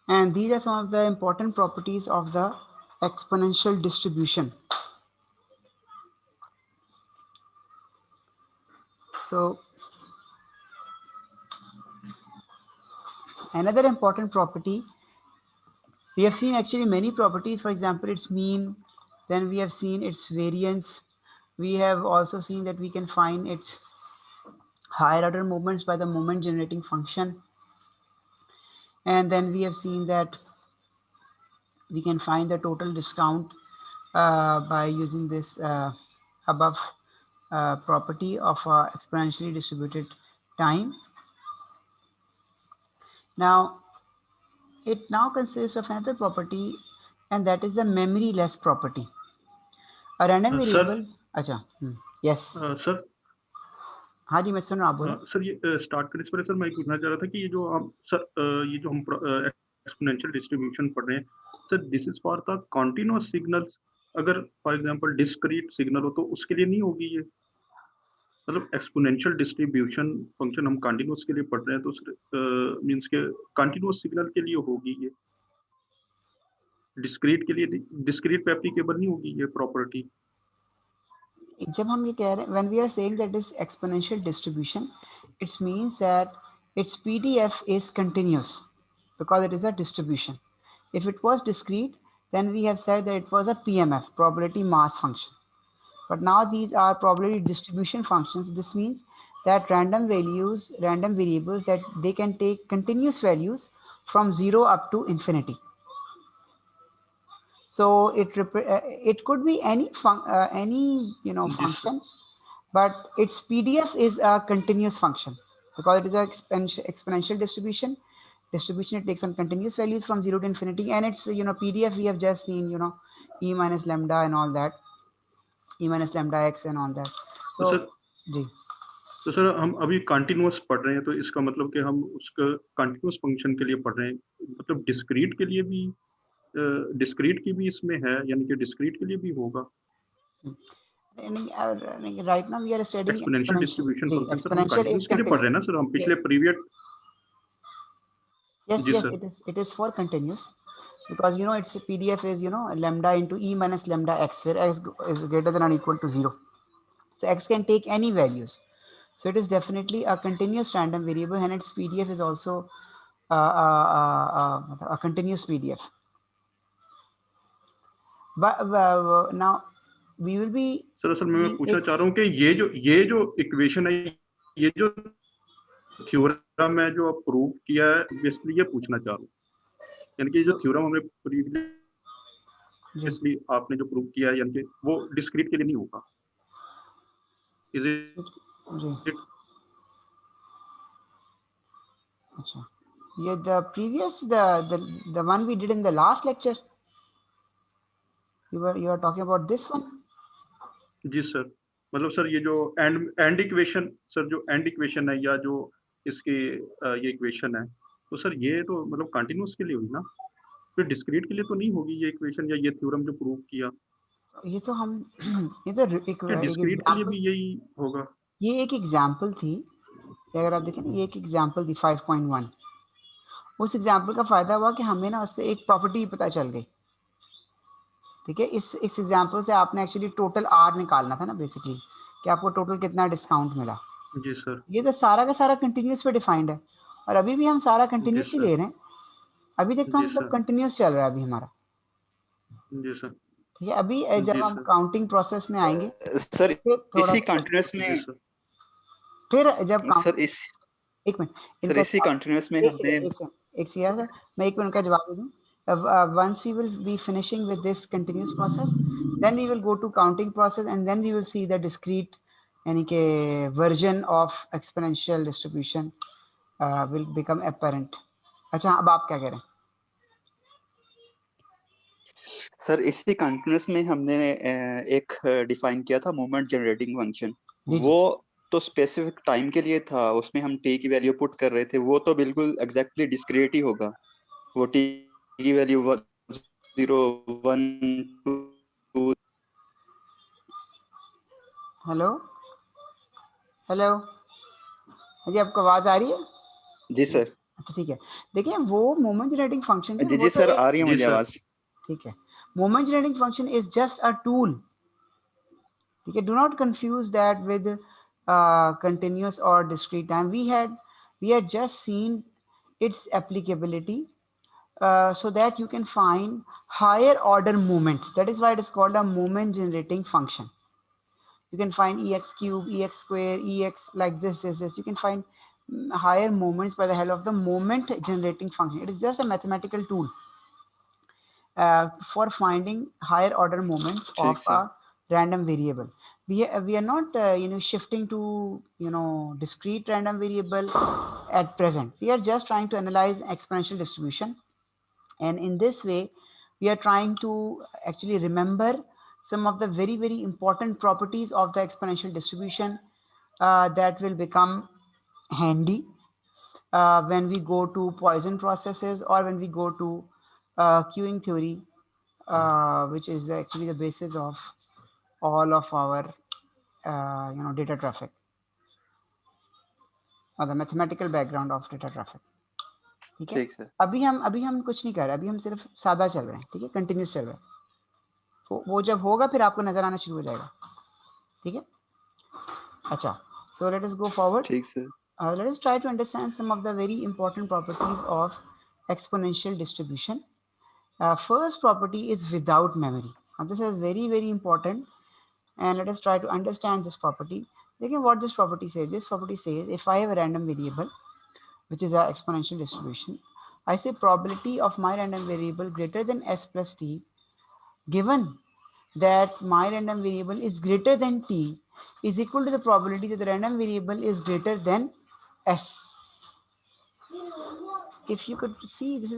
And these are some of the important properties of the exponential distribution. So another important property, we have seen actually many properties, for example, its mean, then we have seen its variance. We have also seen that we can find its higher order moments by the moment generating function. And then we have seen that we can find the total discount by using this above property of exponentially distributed time. Now, it now consists of another property, and that is a memory-less property. A random sir variable. अच्छा, yes. Sir हाँ जी, मैं सुन रहा हूँ, बोलो. Sir ये start करने से पहले सर मैं पूछना चाह रहा था कि ये जो हम सर ये जो हम एक्सपोनेंशियल डिस्ट्रीब्यूशन पढ़ रहे हैं sir, this is for the continuous signals. अगर फॉर एग्जांपल डिस्क्रीट सिग्नल हो तो उसके लिए नहीं होगी ये, मतलब एक्सपोनेंशियल डिस्ट्रीब्यूशन फंक्शन हम कंटिन्यूअस के लिए पढ़ रहे हैं तो मींस के कंटिन्यूअस सिग्नल के लिए होगी ये, डिस्क्रीट के लिए, डिस्क्रीट पे एप्लीकेबल नहीं होगी ये प्रॉपर्टी. जब हम ये कह रहे हैं, when we are saying that is exponential distribution, it means that its PDF is continuous because it is a distribution. If it was discrete, then we have said that it was a PMF, probability mass function. But now these are probability distribution functions. This means that random variables, that they can take continuous values from 0 up to infinity. So it could be any function, but its PDF is a continuous function because it is an exponential distribution. It takes some continuous values from 0 to infinity, and it's PDF we have just seen, e minus lambda and all that, e minus lambda x and all that. So जी. तो sir हम अभी continuous पढ़ रहे हैं तो इसका मतलब कि हम उसका कंटिन्यूअस फंक्शन के लिए पढ़ रहे हैं, मतलब डिस्क्रीट के लिए भी, डिस्क्रीट की भी इसमें है, यानी कि डिस्क्रीट के लिए भी होगा. Right now we are studying exponential distribution function sir हम exponential कंटिन्यूअस के लिए पढ़ रहे हैं ना सर, हम पिछले previous. Yes, it is for continuous, because its PDF is lambda into e minus lambda x, where x is greater than or equal to 0. So x can take any values. So it is definitely a continuous random variable, and its PDF is also a continuous PDF. But now we will be. Sir असल में मैं पूछना चाह रहा हूँ कि ये जो इक्वेशन है, ये जो थ्योरम है जो आप प्रूव किया है, बेसिकली ये पूछना चाह रहा हूँ, यानी कि जो थ्योरम हमने प्रीवियसली आपने जो प्रूव किया है, यानी कि वो डिस्क्रीट के लिए नहीं होगा. Is it? अच्छा, ये the one we did in the last lecture, you are talking about this one? जी सर, मतलब सर ये जो एंड इक्वेशन सर, जो एंड इक्वेशन है या जो इसके ये इक्वेशन है, तो सर ये तो मतलब कंटिन्यूअस के लिए हुई ना, फिर डिस्क्रीट के लिए तो नहीं होगी ये इक्वेशन या ये थ्योरम जो प्रूव किया. ये तो हम ये तो डिस्क्रीट के लिए भी यही होगा. ये एक एग्जाम्पल थी, अगर आप देखें, ये एक एग्जाम्पल थी 5.1. उस एग्जाम्पल का फायदा हुआ कि हमें ना उससे एक प्रॉपर्टी पता चल गई. ठीक है, इस एग्जाम्पल से आपने एक्चुअली टोटल आर निकालना था ना, बेसिकली कि आपको टोटल कितना डिस्काउंट मिला. जी सर. ये तो सारा का सारा कंटिन्यूस पे डिफाइंड है, और अभी भी हम सारा कंटिन्यूस ही ले रहे हैं. अभी तक तो हम सब कंटिन्यूस चल रहा है अभी हमारा. जी सर. ठीक है, अभी जब हम काउंटिंग प्रोसेस में आएंगे सर, इसी कंटिन्यूस में फिर जब सर एक मिनट, सर इसी कंटिन्यूस में हमने एक सर मैं एक मिनट का जवाब दे दूं. Once we will be finishing with this continuous process, then we will go to counting process, and then we will see the discrete यानी कि version of exponential distribution will become apparent. अच्छा, अब आप क्या कह रहे हैं? सर इसी कंटिन्यूस में हमने एक डिफाइन किया था मोमेंट जनरेटिंग फंक्शन. वो तो स्पेसिफिक टाइम के लिए था, उसमें हम t की वैल्यू पुट कर रहे थे. वो तो बिल्कुल एग्जैक्टली डिस्क्रीट ही होगा. वो t की वैल्यू 0 1 2. हेलो जी, आपको आवाज आ रही है? जी सर. अच्छा ठीक है, देखिए वो मोमेंट जनरेटिंग फंक्शन जी जी सर, आ रही है जी मुझे सर। आवाज। ठीक है, moment generating function is just a tool, ठीक है, do not confuse that with continuous or discrete time. We had just seen its applicability so that you can find higher order moments. That is why it is called a moment generating function. You can find ex cube, ex square, ex like this. You can find higher moments by the help of the moment generating function. It is just a mathematical tool for finding higher order moments ठीक of है a random variable. We are not shifting to discrete random variable at present. We are just trying to analyze exponential distribution, and in this way we are trying to actually remember some of the very important properties of the exponential distribution that will become handy when we go to Poisson processes or when we go to queuing theory, which is actually the basis of all of our data traffic, or the mathematical background of data traffic. ठीक है, ठीक sir. अभी हम कुछ नहीं कर रहे, अभी हम सिर्फ सादा चल रहे हैं, ठीक है, कंटिन्यूस चल रहे हैं। तो वो जब होगा फिर आपको नजर आना शुरू हो जाएगा, ठीक है। अच्छा, so let us go forward. ठीक sir. Let us try to understand some of the very important properties of exponential distribution. First property is without memory. Now this is very important, and let us try to understand this property. Again, what this property says? This property says if I have a random variable, which is an exponential distribution, I say probability of my random variable greater than s plus t, given that my random variable is greater than t, is equal to the probability that the random variable is greater than s. If you could see, this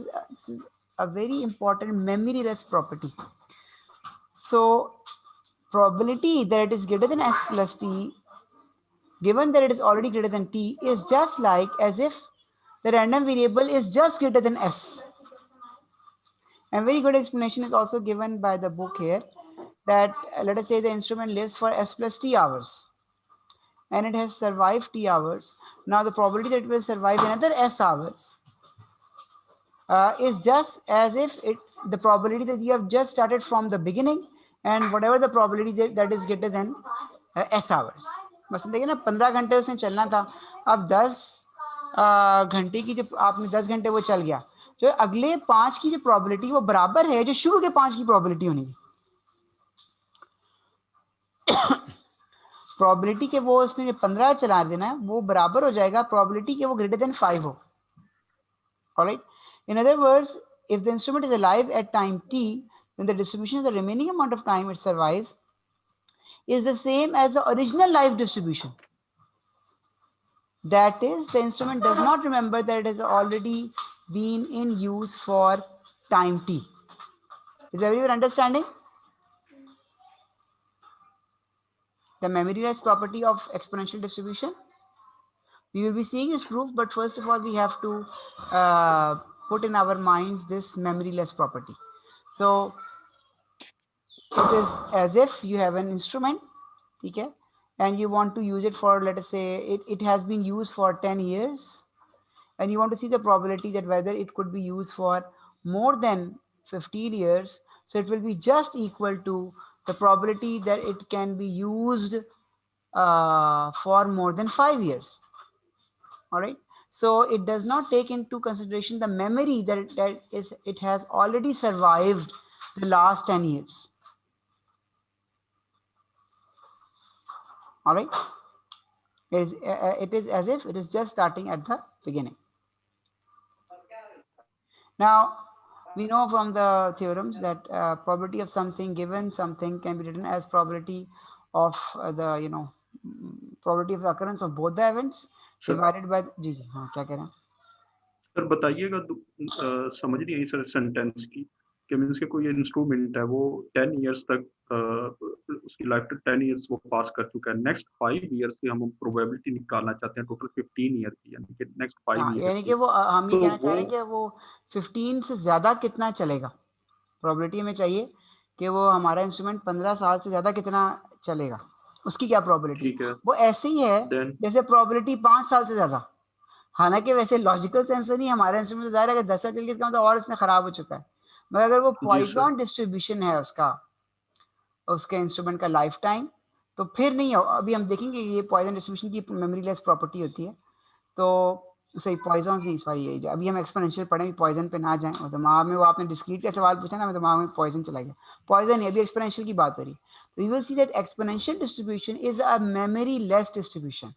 is a very important memoryless property. So probability that it is greater than s plus t, given that it is already greater than t, is just like as if the random variable is just greater than s. A very good explanation is also given by the book here, that let us say the instrument lives for s plus t hours and it has survived t hours. Now the probability that it will survive another s hours is just as if the probability that you have just started from the beginning and whatever the probability that is greater than s hours. बस देखिए ना, 15 घंटे उसने चलना था, अब 10 घंटे की जो आपने 10 घंटे वो चल गया, जो अगले 5 की जो प्रोबेबिलिटी वो बराबर है जो शुरू के 5 की प्रोबेबिलिटी होनी थी। प्रोबेबिलिटी के वो उसने 15 चला देना है, वो बराबर हो जाएगा प्रोबेबिलिटी के वो ग्रेटर देन 5 हो। Alright, in other words, if the instrument is alive at time t, then the distribution of the remaining amount of time it survives is the same as the original life distribution. That is, the instrument does not remember that it has already been in use for time t. Is everyone understanding the memoryless property of exponential distribution? We will be seeing its proof, but first of all we have to put in our minds this memoryless property. So it is as if you have an instrument, okay, and you want to use it for, let us say it has been used for 10 years, and you want to see the probability that whether it could be used for more than 15 years. So it will be just equal to the probability that it can be used for more than 5 years. All right, so it does not take into consideration the memory that it has already survived the last 10 years. All right, it is as if it is just starting at the beginning. Now we know from the theorems that probability of something given something can be written as probability of the probability of the occurrence of both the events divided by जी जी हाँ क्या कह रहे हैं sir बताइएगा, समझ नहीं आई sir sentence की, कि मीन्स के कोई इंस्ट्रूमेंट है वो 10 इयर्स तक उसकी लाइफ तक 10 इयर्स वो पास कर चुका है, नेक्स्ट 5 इयर्स की हम प्रोबेबिलिटी निकालना चाहते हैं टोटल 15 ईयर की, यानी कि नेक्स्ट 5 हाँ, इयर्स यानी की। कि वो हम ये तो कहना चाह रहे हैं वो कि वो 15 से ज्यादा कितना चलेगा, प्रोबेबिलिटी हमें चाहिए कि वो हमारा इंस्ट्रूमेंट 15 साल से ज्यादा कितना चलेगा, उसकी क्या प्रोबेबिलिटी। ठीक है, वो ऐसे ही है देन जैसे प्रोबेबिलिटी 5 साल से ज्यादा, हालांकि वैसे लॉजिकल सेंस नहीं, हमारे इंस्ट्रूमेंट तो जाहिर है कि 10 साल चल गया इसका मतलब और इसने खराब हो चुका है, मगर अगर वो जी सर। पॉइजन डिस्ट्रीब्यूशन है उसके इंस्ट्रूमेंट का लाइफ टाइम, तो फिर नहीं हो। अभी हम देखेंगे ये पॉइजन डिस्ट्रीब्यूशन की मेमोरी लेस प्रॉपर्टी होती है, तो सही पॉइजन नहीं, सॉरी ये अभी हम एक्सपोनेंशियल पढ़ेंगे, पॉइजन पे ना जाएं, और दिमाग में वो आपने डिस्क्रीट का सवाल पूछा ना, मैं दिमाग में पॉइजन चला गया। पॉइजन नहीं, अभी एक्सपोनेंशियल की बात हो रही। तो you will see that exponential distribution is a memory less distribution.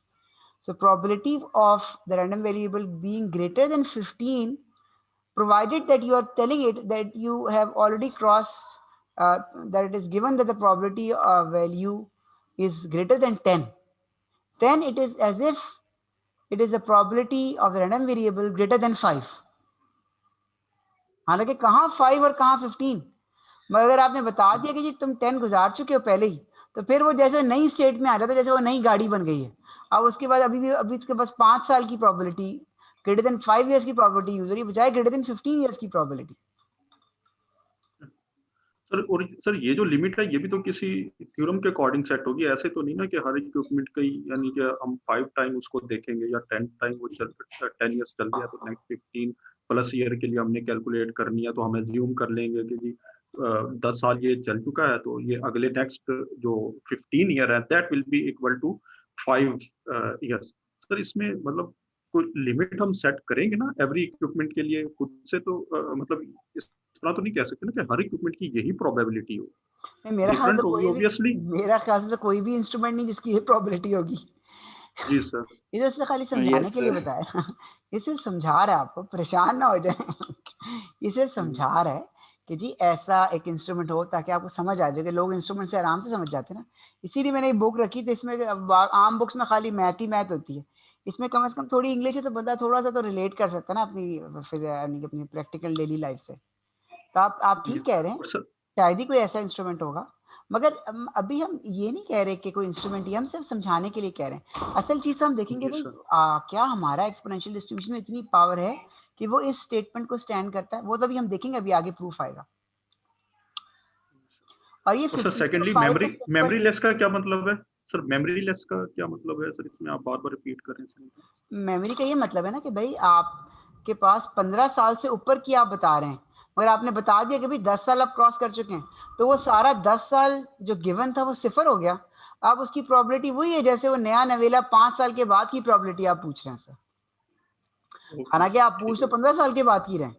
So probability of the random variable being greater than 15, provided that you are telling it that you have already crossed, that it is given that the probability value is greater than 10, then it is as if it is the probability of the random variable greater than 5. हालांकि कहाँ 5 और कहाँ 15, मगर अगर आपने बता दिया कि जी तुम 10 गुजार चुके हो पहले ही, तो फिर वो जैसे नई स्टेट में आ जाता है, जैसे वो नई गाड़ी बन गई है। अब उसके बाद अभी इसके पास 5 साल की प्रॉबिलिटी, ग्रेटर देन 5 इयर्स की प्रॉबिलिटी यूज हो रही है, बजाय ग्रेटर देन 15 इयर्स की प्रॉबिलिटी। सर और सर ये जो लिमिट है ये भी तो किसी थ्योरम के अकॉर्डिंग सेट होगी, ऐसे तो नहीं ना कि हर इक्विपमेंट का ही, यानी कि हम 5 टाइम उसको देखेंगे या 10 टाइम वो 10 ईयर्स चल गया तो नेक्स्ट 15 प्लस ईयर के लिए हमने कैलकुलेट करनी है, तो हम एज्यूम कर लेंगे कि जी 10 साल ये चल चुका है, तो ये अगले नेक्स्ट जो 15 ईयर है that will be equal to 5 years. Sir इसमें मतलब कोई लिमिट हम सेट करेंगे ना एवरी इक्विपमेंट के लिए खुद से, तो मतलब इस तरह तो नहीं कह सकते ना कि हर इक्विपमेंट की यही प्रोबेबिलिटी हो, नहीं, मेरा ख्याल डिफरेंट से होगी ऑब्वियसली। मेरा ख्याल से तो कोई भी इंस्ट्रूमेंट नहीं जिसकी ये प्रॉबिलिटी होगी। जी सर। ये तो उसने खाली समझाने यस के लिए सर। बताया। ये सिर्फ समझा रहा है, आपको परेशान ना हो जाए। ये सिर्फ समझा रहा है कि जी ऐसा एक इंस्ट्रूमेंट हो ताकि आपको समझ आ जाए, कि लोग इंस्ट्रूमेंट से आराम से समझ जाते हैं ना। इसीलिए मैंने एक बुक रखी थी, इसमें आम बुक्स में खाली मैथ ही मैथ होती है, इसमें कम से कम थोड़ी इंग्लिश है, तो बंदा थोड़ा सा तो रिलेट कर सकता है ना अपनी प्रैक्टिकल डेली लाइफ से। तो आप जी ठीक कह रहे हैं, और सर शायद ही कोई ऐसा इंस्ट्रूमेंट होगा, मगर अभी हम ये नहीं कह रहे कि कोई इंस्ट्रूमेंट, ये हम सिर्फ समझाने के लिए कह रहे हैं। असल चीज तो हम देखेंगे जी भाई, सर। क्या हमारा एक्सपोनेंशियल डिस्ट्रीब्यूशन में इतनी पावर है कि वो इस स्टेटमेंट को स्टैंड करता है, वो तो अभी हम देखेंगे, अभी आगे प्रूफ आएगा। और ये और सर 15 सेकेंडली फाइव का मेमोरी सिंपल मेमोरी लेस का क्या मतलब है? सर मेमोरी लेस का क्या मतलब है सर, इसमें आप बार बार रिपीट कर रहे हैं सर। मेमोरी का ये मतलब है ना कि भाई आपके पास 15 साल से ऊपर की आप बता रहे हैं, मगर आपने बता दिया कि भाई 10 साल आप क्रॉस कर चुके हैं, तो वो सारा 10 साल जो गिवन था वो सिफर हो गया। अब उसकी प्रॉबिलिटी वही है जैसे वो नया नवेला 5 साल के बाद की प्रॉबिलिटी आप पूछ रहे हैं सर। ओके हालांकि आप पूछ ठीक तो है 15 साल के बाद की रहे हैं,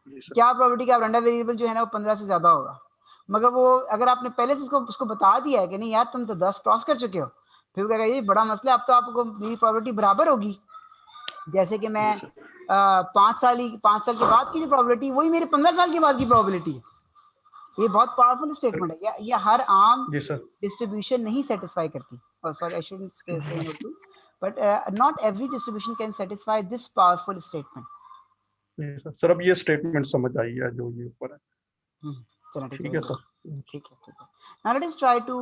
जी सर। क्या प्रॉबिलिटी का रैंडम वेरिएबल जो है ना वो 15 से ज्यादा होगा, मगर वो अगर आपने पहले से उसको बता दिया है कि नहीं यार तुम तो 10 क्रॉस कर चुके हो, फिर वो कहेगा ये बड़ा मसला, अब तो आपको मेरी प्रॉबिलिटी बराबर होगी, जैसे कि मैं 5 साल के बाद की जो प्रॉबिलिटी वही मेरे 15 साल के बाद की प्रॉबिलिटी है। ये बहुत पावरफुल स्टेटमेंट है, ये हर आम जी सर। डिस्ट्रीब्यूशन नहीं सेटिस्फाई करती, sorry I shouldn't say in Urdu, but not every distribution can satisfy this powerful statement. जी सर। सर अब ये स्टेटमेंट समझ आई है जो ये ऊपर है। चलो ठीक ठीक है, है सर। ठीक है, ठीक है। Now let us try to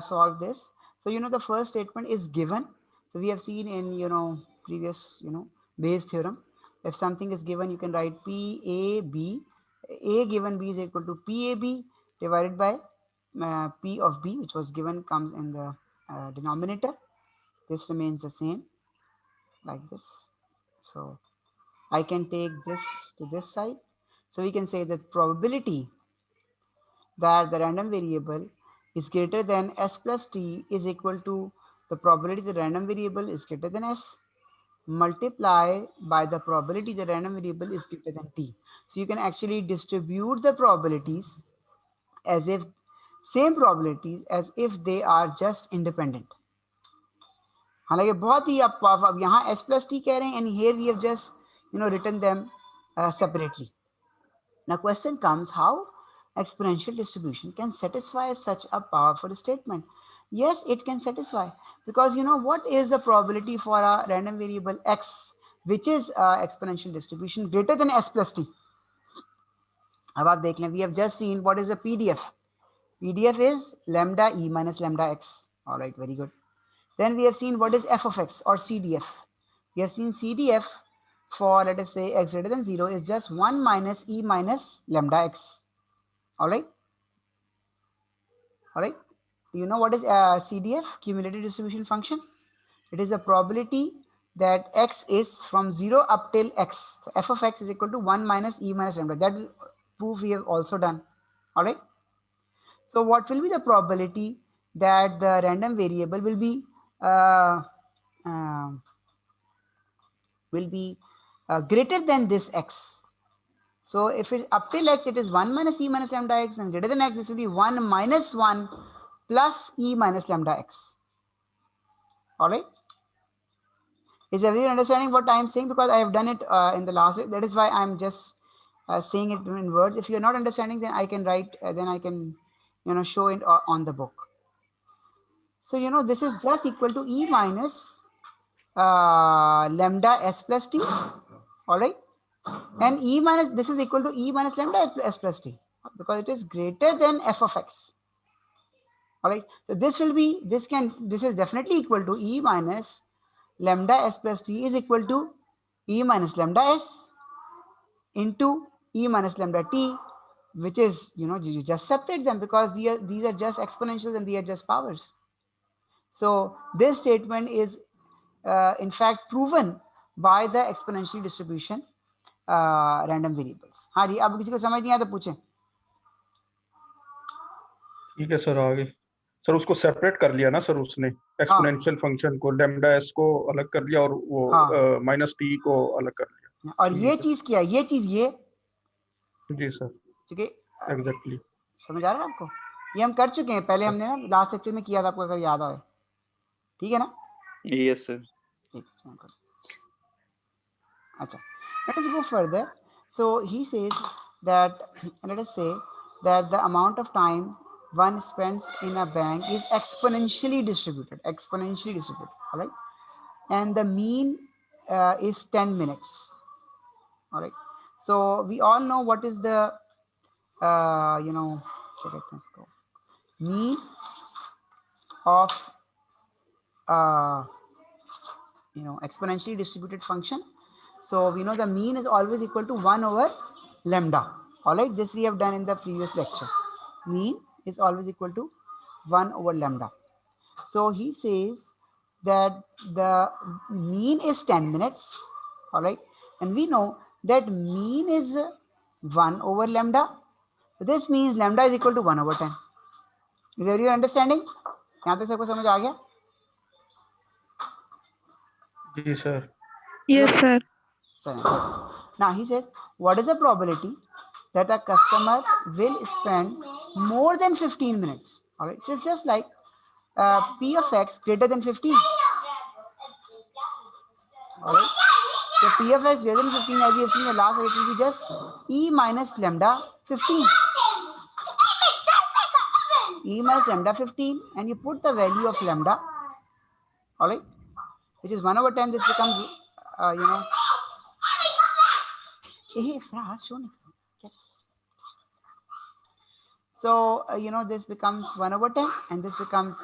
solve this. So the first statement is given. So we have seen in previous Bayes theorem. If something is given, you can write P A B. A given B is equal to P A B divided by P of B, which was given, comes in the denominator. This remains the same like this. So I can take this to this side. So we can say that probability that the random variable is greater than s plus t is equal to the probability the random variable is greater than s multiply by the probability the random variable is greater than t. So you can actually distribute the probabilities as if same probabilities as if they are just independent. हालांकि बहुत ही अब यहाँ s plus t कह रहे हैं, and here we have just written them separately. Now question comes, how exponential distribution can satisfy such a powerful statement? Yes, it can satisfy, because what is the probability for a random variable x which is exponential distribution greater than s plus t? अब आप देख लें, we have just seen what is the PDF. PDF is lambda e minus lambda x. All right, very good. Then we have seen what is f of x or CDF. We have seen CDF for, let us say, x greater than 0 is just 1 minus e minus lambda x. All right. All right. Do you know what is CDF, cumulative distribution function? It is the probability that x is from 0 up till x. So f of x is equal to 1 minus e minus lambda. That proof we have also done. All right. So what will be the probability that the random variable will be greater than this x? So if it up till x, it is 1 minus e minus lambda x, and greater than x, this will be 1 minus 1 plus e minus lambda x. All right. Is everyone understanding what I am saying? Because I have done it in the last. That is why I am just saying it in words. If you are not understanding, then I can write. Then I can, show it on the book. So this is just equal to e minus lambda s plus t. All right. And e minus, this is equal to e minus lambda s plus t, because it is greater than f of x. All right. So this will be, this is definitely equal to e minus lambda s plus t is equal to e minus lambda s into e minus lambda t, which is, you just separate them because these are just exponentials and these are just powers. So this statement is in fact proven by the exponential distribution random variables. हाँ जी, अब किसी को समझ नहीं आया तो पूछें. ठीक है सर, आगे सर उसको सेपरेट कर लिया ना सर उसने, एक्सपोनेंशियल फंक्शन को, लैम्डा एस को अलग कर लिया और वो माइनस टी को अलग कर लिया. और ये चीज क्या है, ये चीज ये. जी सर, ठीक है, एग्जैक्टली. समझ आ रहा है आपको? ये हम कर चुके हैं पहले, हमने ना लास्ट लेक्चर में किया था, आपको अगर याद आए. ठीक है ना? Yes sir. ठीक. अच्छा, let us go further. So he says that, let us say that the amount of time one spends in a bank is exponentially distributed, all right, and the mean is 10 minutes. All right. So we all know what is the mean of exponentially distributed function. So we know the mean is always equal to 1 over lambda. All right, this we have done in the previous lecture. Mean is always equal to 1 over lambda. So he says that the mean is 10 minutes. All right, and we know that mean is 1 over lambda. This means lambda is equal to 1 over 10. Is everyone understanding? यहाँ तक सबको समझ आ गया? जी sir. Yes sir. Now he says, what is the probability that a customer will spend more than 15 minutes? All right, it's just like p of x greater than 15. All right, so p of x greater than 15, as we have seen in the last, it will be just e minus lambda 15. E minus lambda 15, and you put the value of lambda, all right, which is 1 over 10. This becomes, so this becomes 1 over 10, and this becomes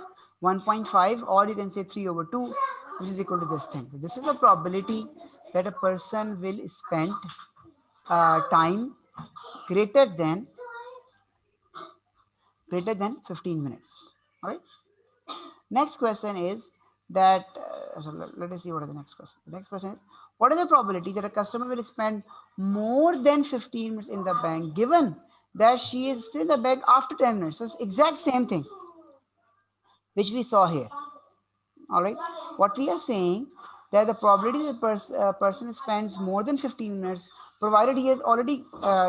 1.5, or you can say 3 over 2, which is equal to this thing. This is a probability that a person will spend time greater than 15 minutes. All right. Next question is that, so let us see what is the next question. The next question is, what is the probability that a customer will spend more than 15 minutes in the bank, given that she is still in the bank after 10 minutes? So it's exact same thing which we saw here. All right. What we are saying, that the probability that a person spends more than 15 minutes, provided he has already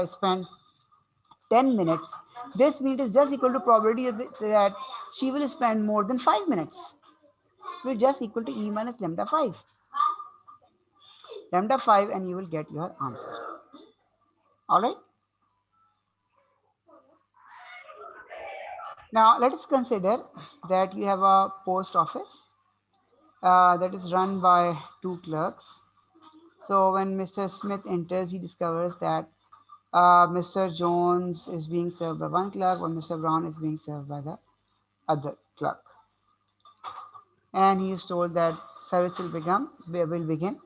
spent 10 minutes, this means is just equal to probability that she will spend more than 5 minutes, which is just equal to e minus lambda 5. Lambda 5, and you will get your answer. All right. Now let us consider that you have a post office that is run by 2 clerks. So when Mr. Smith enters, he discovers that Mr. Jones is being served by one clerk, while Mr. Brown is being served by the other clerk. And he is told that service will begin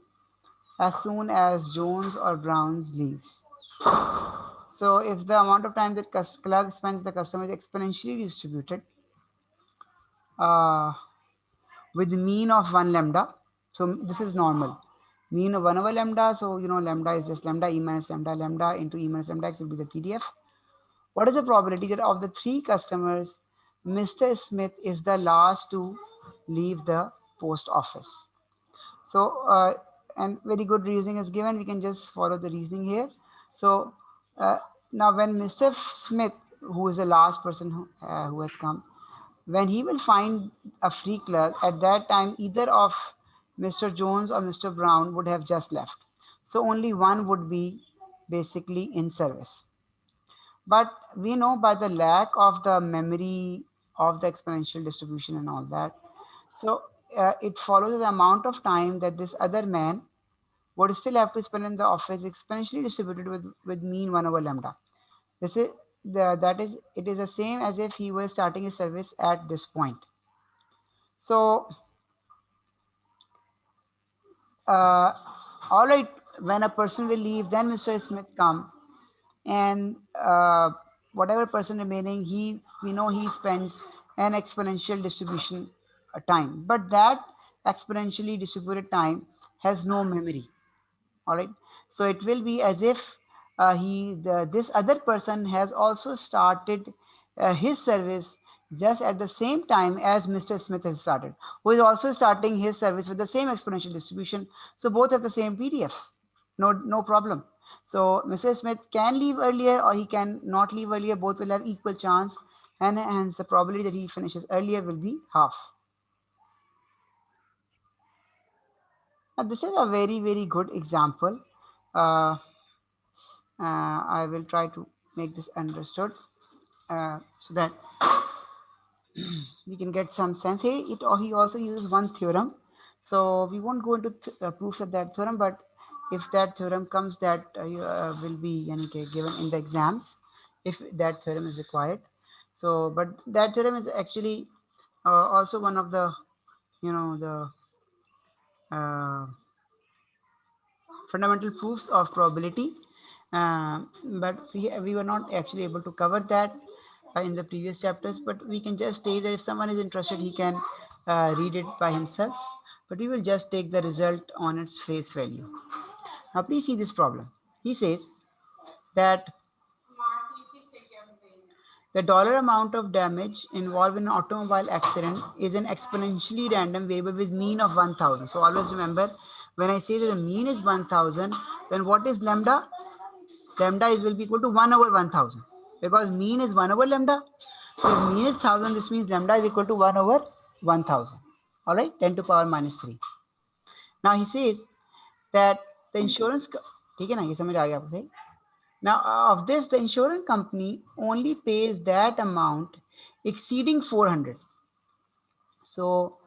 as soon as Jones or Brown's leaves. So if the amount of time that clerk spends the customer is exponentially distributed with the mean of 1 lambda, So this is normal. Mean of 1 over lambda. So, you know, lambda is just lambda e minus lambda lambda into e minus lambda x will be the PDF. What is the probability that of the 3 customers, Mr. Smith is the last to leave the post office? So, and very good reasoning is given. We can just follow the reasoning here. So now when Mr. Smith, who is the last person who has come, when he will find a free clerk, at that time, either of Mr. Jones or Mr. Brown would have just left. So only one would be basically in service. But we know by the lack of the memory of the exponential distribution and all that, so it follows the amount of time that this other man would still have to spend in the office exponentially distributed with mean 1 over lambda. This is it is the same as if he was starting his service at this point. So all right, when a person will leave, then Mr. Smith come, and whatever person remaining, we know he spends an exponential distribution time, but that exponentially distributed time has no memory. All right, so it will be as if this other person has also started his service just at the same time as Mr. Smith has started, who is also starting his service with the same exponential distribution. So both have the same PDFs, no problem. So Mr. Smith can leave earlier or he can not leave earlier. Both will have equal chance, and hence the probability that he finishes earlier will be half. Now this is a very good example. I will try to make this understood so that we can get some sense. He also uses one theorem, so we won't go into proofs of that theorem, but if that theorem comes, that will be given in the exams if that theorem is required. So but that theorem is actually also one of the fundamental proofs of probability, but we were not actually able to cover that in the previous chapters, but we can just say that if someone is interested, he can read it by himself, but we will just take the result on its face value. Now please see this problem. He says that the dollar amount of damage involved in an automobile accident is an exponentially random variable with mean of 1000. So always remember, when I say that the mean is 1000, then what is lambda? Lambda will be equal to 1 over 1000, because mean is 1 over lambda. So if mean is 1000, this means lambda is equal to 1 over 1000. All right, 10 to power minus 3. Now he says that the insurance, now of this, the insurance company only pays that amount exceeding 400. So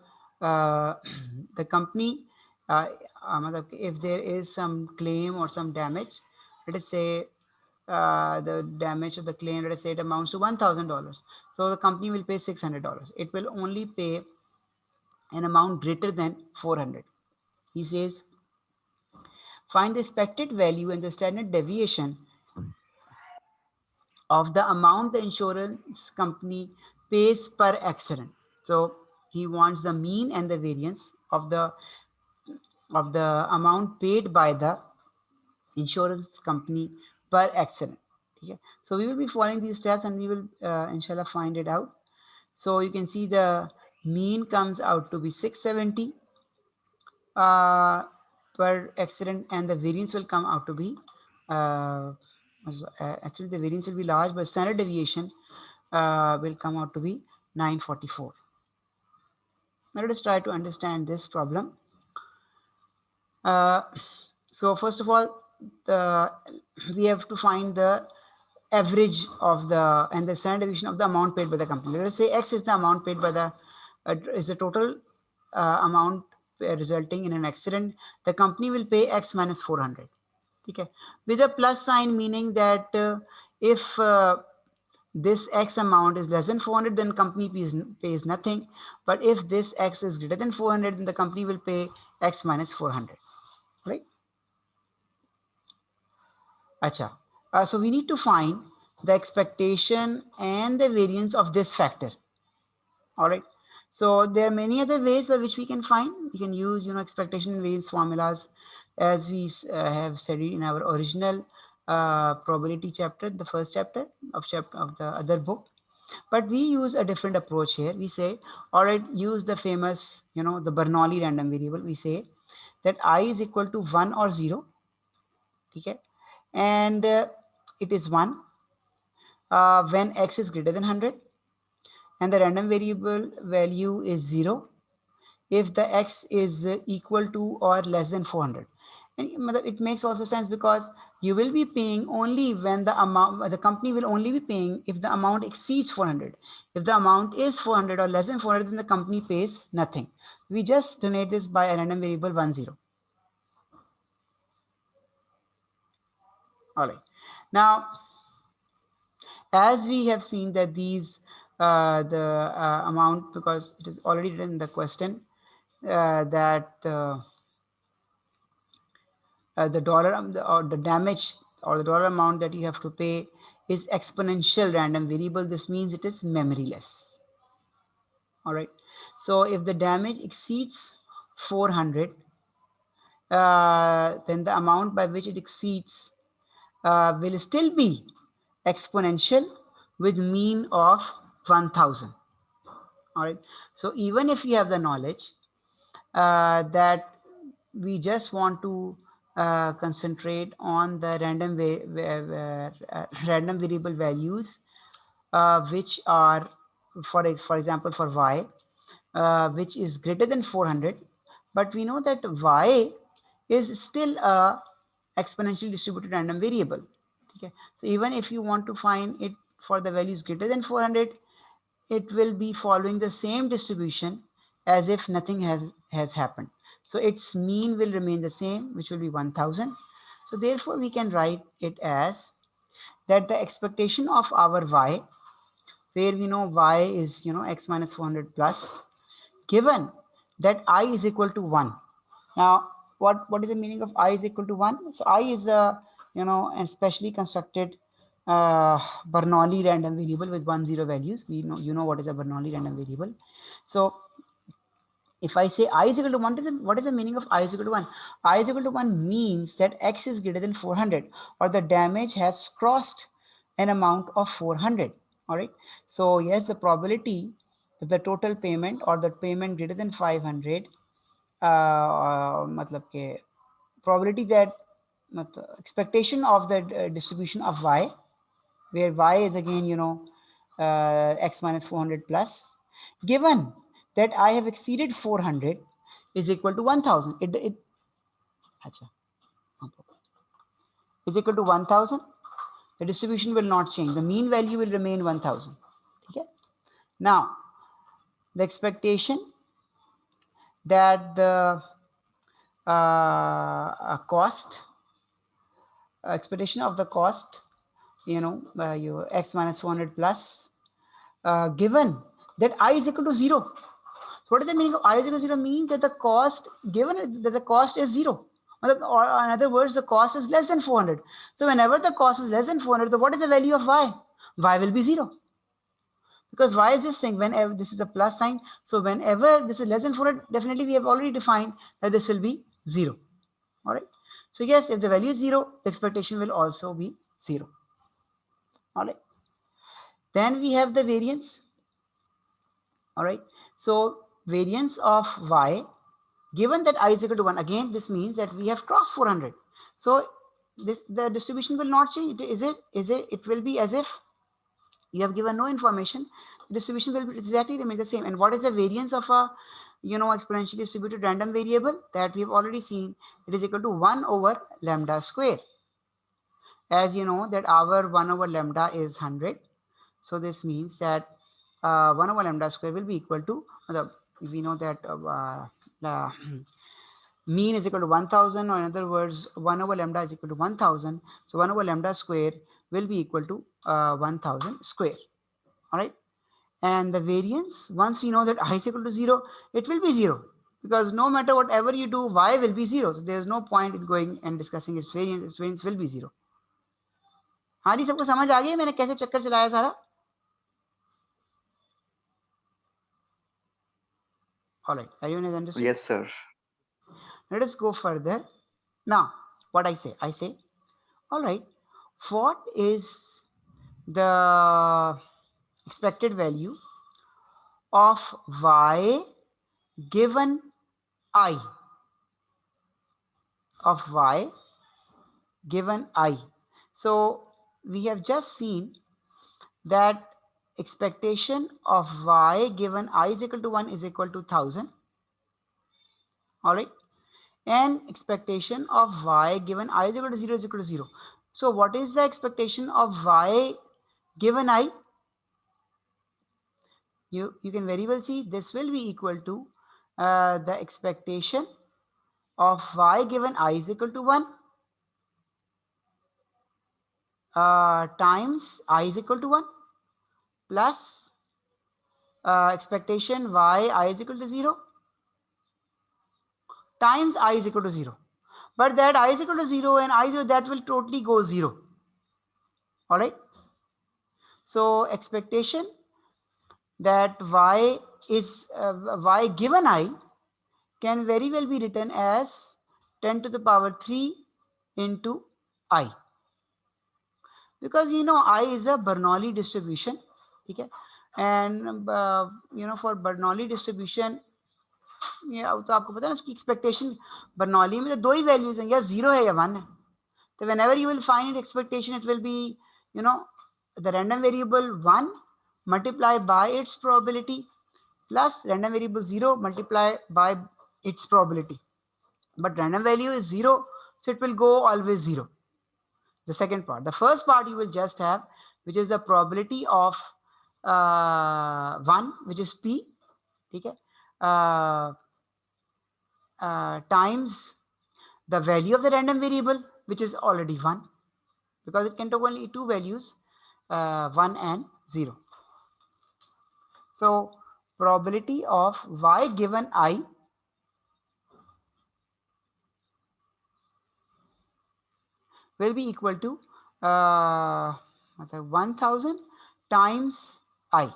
the company, if there is some claim or some damage, let us say the damage of the claim, let us say it amounts to $1,000. So the company will pay $600. It will only pay an amount greater than 400. He says, find the expected value and the standard deviation of the amount the insurance company pays per accident. So he wants the mean and the variance of the amount paid by the insurance company per accident. Okay. So we will be following these steps and we will inshallah find it out. So you can see the mean comes out to be 670 per accident, and the variance will come out to be actually the variance will be large, but standard deviation will come out to be 944. Now let us try to understand this problem. So first of all, we have to find the average of the standard deviation of the amount paid by the company. Let us say X is the amount paid by the is the total amount resulting in an accident. The company will pay X minus 400. Okay, with a plus sign, meaning that if this X amount is less than 400, then company pays nothing. But if this X is greater than 400, then the company will pay X minus 400. Right? Acha. So we need to find the expectation and the variance of this factor. All right. So there are many other ways by which we can find. We can use, expectation and variance formulas, as we have studied in our original probability chapter, the first chapter of the other book. But we use a different approach here. We say, all right, use the famous, the Bernoulli random variable. We say that I is equal to 1 or 0. Okay, and it is 1 when x is greater than 100, and the random variable value is 0 if the x is equal to or less than 400. And it makes also sense, because you will be paying only when the company will only be paying if the amount exceeds 400. If the amount is 400 or less than 400, then the company pays nothing. We just denote this by a random variable 10. All right. Now, as we have seen that these the amount, because it is already written in the question, that the dollar or the damage or the dollar amount that you have to pay is exponential random variable. This means it is memoryless. All right. So if the damage exceeds 400, then the amount by which it exceeds will still be exponential with mean of 1000. All right. So even if you have the knowledge that we just want to concentrate on the random variable values, which are, for example, for y, which is greater than 400, but we know that y is still a exponentially distributed random variable. Okay, so even if you want to find it for the values greater than 400, it will be following the same distribution as if nothing has happened. So its mean will remain the same, which will be 1000. So therefore we can write it as that the expectation of our y, where we know y is x minus 400 plus, given that I is equal to 1. Now what is the meaning of I is equal to 1? So I is a a specially constructed Bernoulli random variable with 10 values. We know what is a Bernoulli random variable. So if I say I is equal to 1, what is the meaning of I is equal to 1? I is equal to 1 means that x is greater than 400, or the damage has crossed an amount of 400. All right. So yes, the probability that the total payment or the payment greater than 500, matlab ke probability that expectation of the distribution of y, where y is again x minus 400 plus, given that I have exceeded 400, is equal to 1000. It is equal to 1000. The distribution will not change. The mean value will remain 1000. Okay. Now, the expectation that the cost, expectation of the cost, your x minus 400 plus, given that I is equal to 0. So what is the meaning of I is equal to 0? Means that the cost, given that the cost is 0. Or in other words, the cost is less than 400. So whenever the cost is less than 400, what is the value of y? Y will be 0. Because y is just saying whenever this is a plus sign. So whenever this is less than 400, definitely we have already defined that this will be 0. All right. So yes, if the value is 0, the expectation will also be 0. All right. Then we have the variance. All right. So variance of y, given that I is equal to 1, again, this means that we have crossed 400. So the distribution will not change. It will be as if you have given no information. The distribution will exactly remain the same. And what is the variance of a exponentially distributed random variable? That we have already seen. It is equal to 1 over lambda square. As you know that our 1 over lambda is 100. So this means that 1 over lambda square will be equal to, we know that the mean is equal to 1000, or in other words, 1 over lambda is equal to 1000. So 1 over lambda square will be equal to 1000 square. All right. And the variance, once we know that I is equal to 0, it will be 0, because no matter whatever you do, y will be 0. So there is no point in going and discussing its variance. Its variance will be 0. हाँ जी, सबको समझ आ गई मैंने कैसे चक्कर चलाया सारा? All right, everyone has understood? Yes, sir. Let us go further. Now, what I say, all right, what is the expected value of y given I, of y given I? So we have just seen that expectation of y given I is equal to 1 is equal to 1000. All right, and expectation of y given I is equal to 0 is equal to 0. So what is the expectation of y given I? You can very well see this will be equal to the expectation of y given I is equal to 1 times I is equal to 1 plus expectation I is equal to 0 times I is equal to 0. But that I is equal to 0 and I 0, that will totally go 0. All right. So expectation that y is y given I can very well be written as 10 to the power 3 into I, because you know I is a Bernoulli distribution. Okay, and you know for Bernoulli distribution, ये तो आपको पता है ना इसकी expectation Bernoulli में तो दो ही वैल्यूज हैं, या 0 है या 1 है. तो whenever you will find it expectation, it will be, you know, the random variable 1 multiplied by its probability plus random variable 0 multiplied by its probability. But random value is 0, so it will go always 0. The second part. The first part you will just have, which is the probability of 1, which is P, okay, times the value of the random variable, which is already 1, because it can take only two values, 1 and 0. So probability of y given I will be equal to 1000 times I.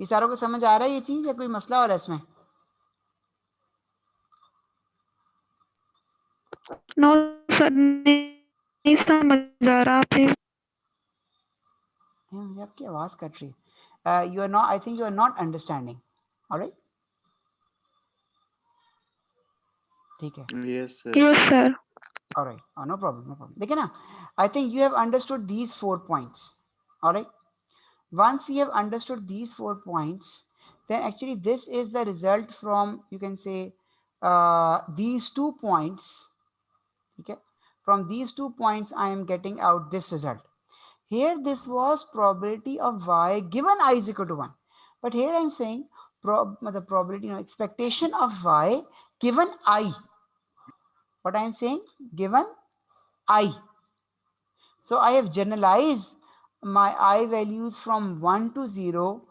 ये सारों को समझ आ रहा है ये चीज, या कोई मसला और है इसमें? नो सर, नहीं समझ आ रहा, प्लीज. मुझे आपकी आवाज कट रही है. You are not, I think you are not understanding. All right, ठीक है. Yes, sir. Yes sir. All right, no problem, no problem. देखिए ना, I think you have understood these 4 points. All right, once we have understood these 4 points, then actually this is the result from, you can say, these 2 points. Okay, from these 2 points I am getting out this result. Here this was probability of y given I is equal to 1, but here I am saying the probability, you know, expectation of y given I. What I am saying, given I. So I have generalized my I values from 1 to 0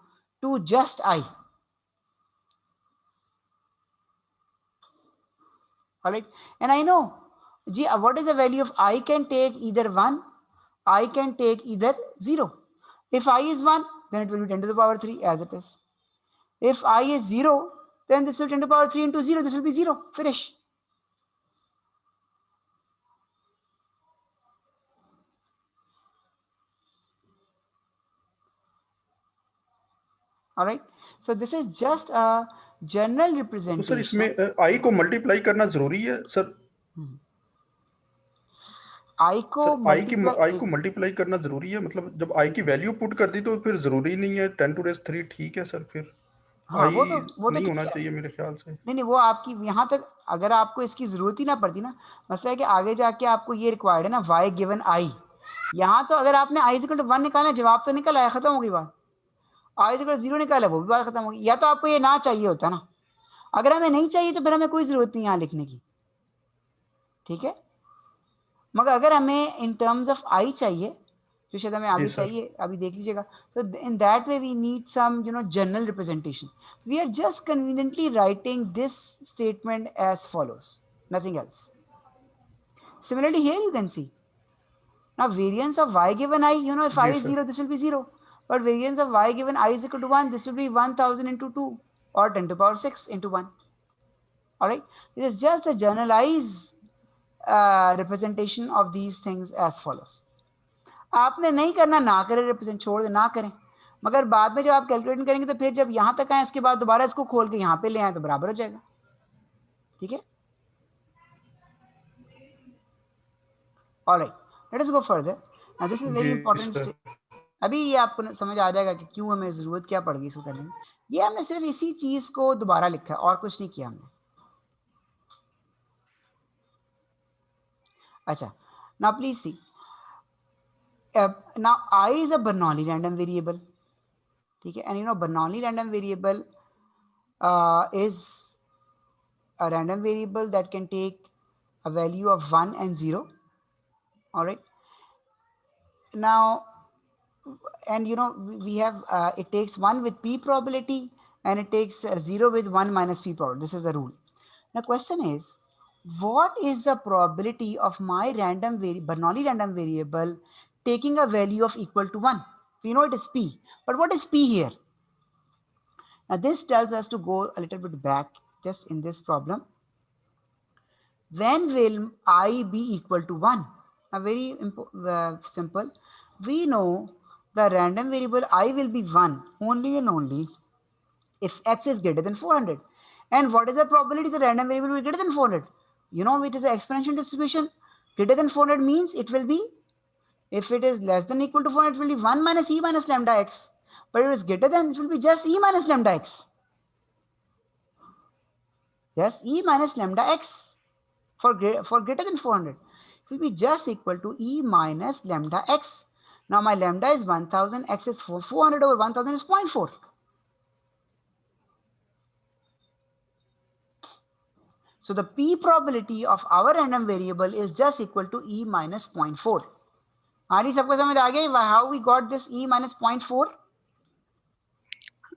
to just I. All right, and I know, gee, what is the value of I can take either 1, I can take either 0. If I is 1, then it will be 10 to the power 3 as it is. If I is 0, then this will 10 to the power 3 into 0, this will be 0, finish. All right, so this is just a general तो representation. Sir इसमें आई को multiply करना जरूरी है sir? आई को multiply करना जरूरी है, मतलब जब आई की वैल्यू पुट कर दी तो फिर जरूरी नहीं है 10 to the 3, ठीक है सर? फिर हाँ, वो तो नहीं होना चाहिए मेरे ख्याल से. नहीं, वो आपकी यहाँ तक अगर आपको इसकी जरूरत ही ना पड़ती ना, मसला है कि आगे जाके आपको ये रिक्वायर्ड है ना y गिवन i. यहाँ तो अगर आपने i इक्वल टू 1 निकाला, जवाब तो निकल आया, खत्म हो गई बात. i इक्वल टू 0 निकाला, वो भी बात खत्म हो गई. या तो आपको ये ना चाहिए होता ना, अगर हमें नहीं चाहिए तो फिर हमें कोई जरूरत नहीं यहाँ लिखने की, ठीक है. मगर अगर हमें इन टर्म्स ऑफ आई चाहिए, जो शायद हमें आगे चाहिए, अभी देख लीजिएगा. तो in that way we need some, you know, general representation. We are just conveniently writing this statement as follows, nothing else. Similarly here you can see now variance of y given I, you know, if I is 0, this will be 0, But variance of y given I is equal to 1, this will be 1000 into 2 or 10 to the power 6 into 1. All right, it is just a generalized representation of these things as follows. आपने नहीं करना, ना करें, represent छोड़ दे, ना करें, मगर बाद में जब आप कैलकुलेट करेंगे तो फिर जब यहां तक आए इसके बाद दोबारा इसको खोल के यहां पे ले आए तो बराबर हो जाएगा. ठीक है. All right, let us go further. Now this is very important. अभी ये आपको समझ आ जाएगा कि क्यों हमें जरूरत क्या पड़ गई इसको करने में. ये हमने सिर्फ इसी चीज को दोबारा लिखा है और कुछ नहीं किया हमने. अच्छा, now please see. Now I is a Bernoulli random variable. ठीक है, and you know Bernoulli random variable is a random variable that can take a value of 1 and 0. All right. Now, and you know we have it takes 1 with p probability and it takes 0 with 1 minus p probability. This is the rule. Now question is, what is the probability of my random Bernoulli random variable taking a value of equal to 1? We know it is p, but what is p here? Now this tells us to go a little bit back just in this problem. When will I be equal to 1? A very simple. We know the random variable I will be 1 only and only if x is greater than 400. And what is the probability the random variable will be greater than 400? You know, it is an exponential distribution. Greater than 400 means it will be, if it is less than or equal to 400, it will be 1 minus e minus lambda x. But if it is greater than, it will be just e minus lambda x. Yes, e minus lambda x for greater than 400. It will be just equal to e minus lambda x. Now my lambda is 1000, x is 400 over 1000 is 0.4. So the p probability of our random variable is just equal to e minus 0.4. आरी सबको समझ आ गई how we got this e minus 0.4?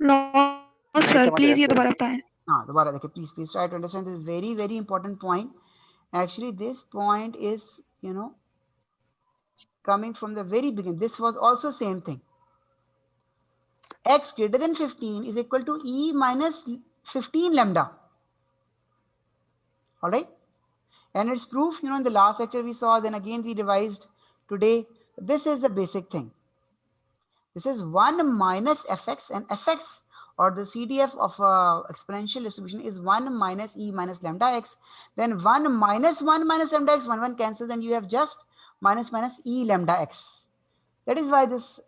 No, sir. Please ये दोबारा बताएं. हाँ, दोबारा देखिए, please try to understand this very important point. Actually, this point is, you know, coming from the very beginning. This was also same thing. X greater than 15 is equal to e minus 15 lambda. All right. And its proof, you know, in the last lecture we saw, then again we revised today. This is the basic thing. This is 1 minus fx, and fx or the CDF of exponential distribution is 1 minus e minus lambda x. Then 1 minus lambda x, 1 cancels, and you have just minus e lambda x. That is why this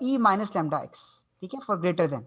e minus lambda x, okay, for greater than.